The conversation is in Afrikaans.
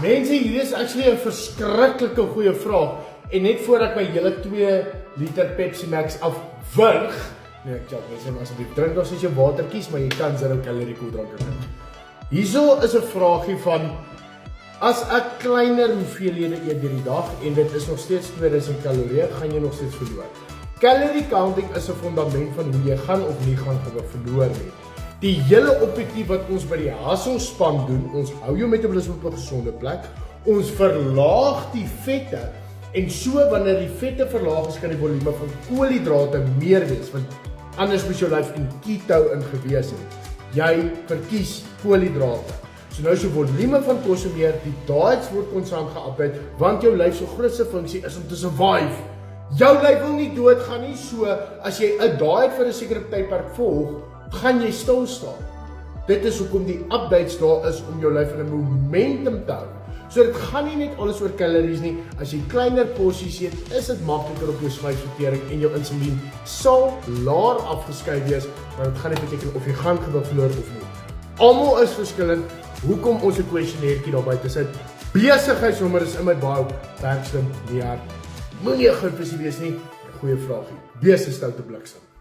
Mense, hier is actually 'n verskriklike goeie vraag. En net voor ek my hele 2 liter Pepsi Max afwurg, nee, ek sê asseblief drink dan soos jy water kies, maar jy kan 0 calorie koeldrank drink. Hierso is 'n vraagie van as ek kleiner hoeveelhede eet deur die dag en dit is nog steeds 2000 kalorieë, gaan jy nog steeds verloor. Calorie counting is 'n fundament van hoe jy gaan of nie gaan verloor nie. Die hele objektief wat ons by die Hustle span doen, ons hou jou metabolisme op 'n gesonde plek, ons verlaag die vette en so wanneer die vette verlaag is, kan die volume van koolhidrate meer wees, want anders moes jou lyf in keto ingewees het. Jy verkies koolhidrate. So nou is jou volume van kos meer, die diets word konstant geupdate, want jou lyf se grootste funksie is om te survive. Jou lyf wil nie doodgaan nie, so as jy 'n diet vir 'n sekere tydperk volg, gaan jy stil staan. Dit is hoekom die updates daar is om jou lyf in 'n momentum te hou. So dit gaan nie net alles oor calories nie. As jy kleiner porsies eet, is dit makliker op jou spysvertering en jou insulien sal laer afgeskei wees, maar dit gaan nie beteken of jy gaan gewig verloor of nie. Almal is verskillend. Hoekom ons 'n questionnaire daar buite sit? Besigheidsnommer is in my bio. Werkslim, nie hard. Moenie 'n goeie wees nie. 'n Goeie vraagie. Beeste stoute bliksem.